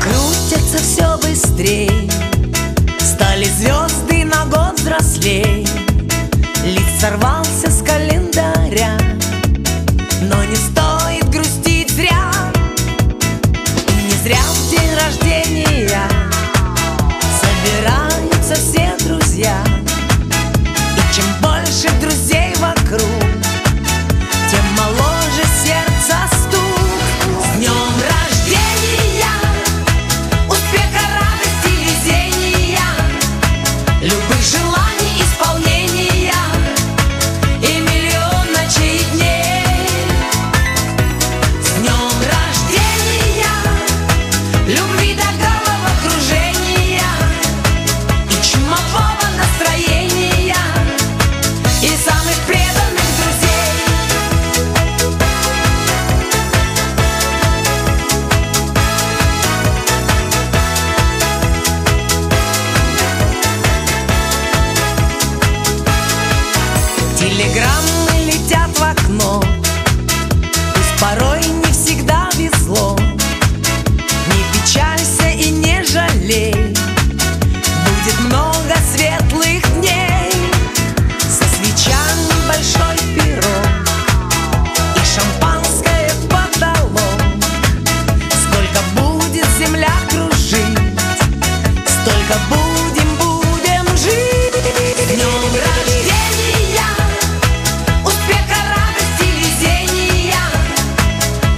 крутятся все быстрей, стали звезды на год взрослей. Лист сорвался с календаря, но не стоит грустить зря. Не зря в день рождения собираются все друзья. И чем больше друзей вокруг, тем моложе сердце стук. С днем рождения, успеха, радости, везения, любых желаний исполнения и миллион ночей и дней. С днем рождения, любви до головокружения и чумового настроения и самых преданных друзей. Телеграммы летят в окно, пусть порой не всегда везло. Не печалься и не жалей, будет много светлых дней. Со свечами большой пирог и шампанское в потолок. Сколько будет земля кружить, столько будем жить. С днем рождения, успеха, радости, везения,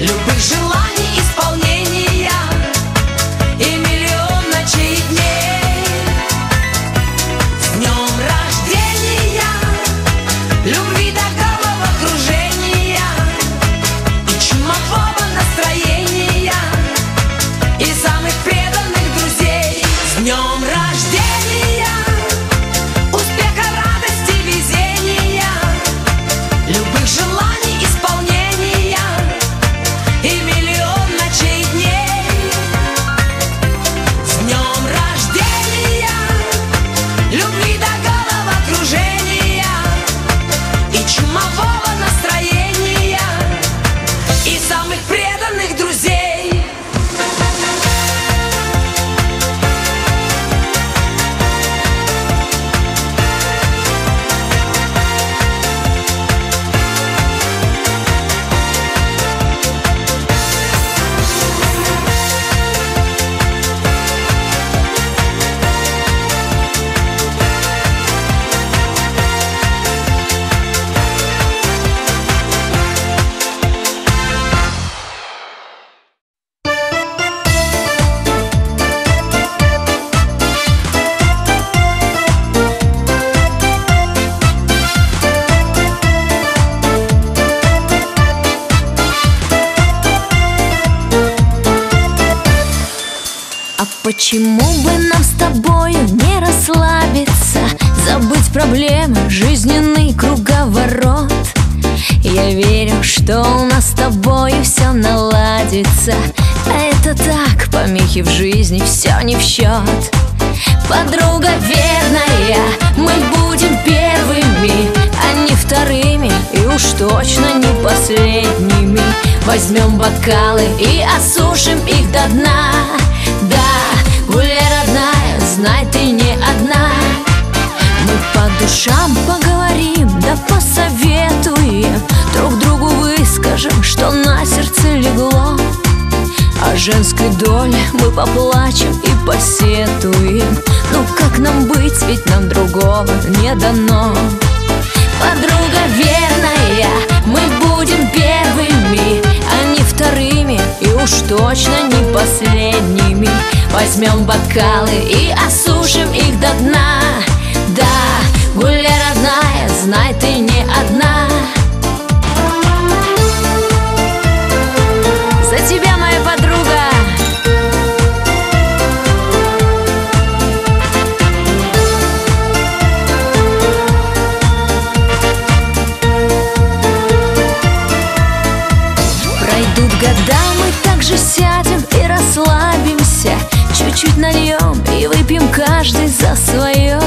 любых желаний исполнения и миллион ночей и дней. С днем рождения, любви до головокружения и чумового настроения и самых преданных друзей. С днем рождения, успеха, радости, везения, любых желаний исполнения и миллион ночей и дней. С днем рождения, любви до головокружения и чумового настроения и самых преданных друзей. А почему бы нам с тобою не расслабиться, забыть проблемы, жизненный круговорот? Я верю, что у нас с тобою все наладится, а это так, помехи в жизни, все не в счет. Подруга верная, мы будем первыми, а не вторыми, и уж точно не последними. Возьмем бокалы и осушим их до дна. Да, гуляй, родная, знай, ты не одна. Мы по душам поговорим, да посоветуем, друг другу выскажем, что на сердце легло. О женской доле мы поплачем и посетуем. Ну как нам быть, ведь нам другого не дано. Подруга верная, мы будем первыми, а не вторыми, и уж точно не последними. Возьмем бокалы и осушим их до дна. Да, гуляй, родная, знай, ты не одна. За тебя, моя подруга. Пройдут года, мы также сядем и расслабимся, чуть-чуть нальем и выпьем каждый за свое.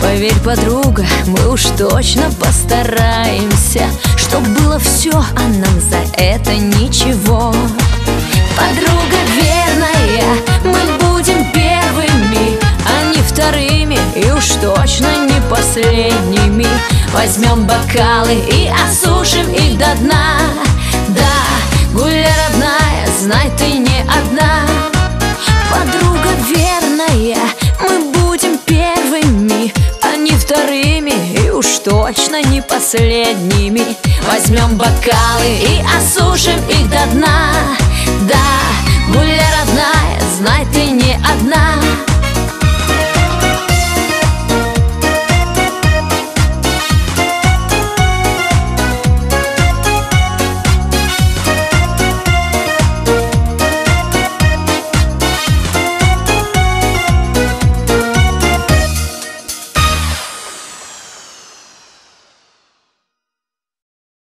Поверь, подруга, мы уж точно постараемся, чтоб было все, а нам за это ничего. Подруга верная, последними. Возьмем бокалы и осушим их до дна. Да, Гуля, родная, знай, ты не одна. Подруга верная, мы будем первыми, а не вторыми, и уж точно не последними. Возьмем бокалы и осушим их до дна. Да, Гуля, родная,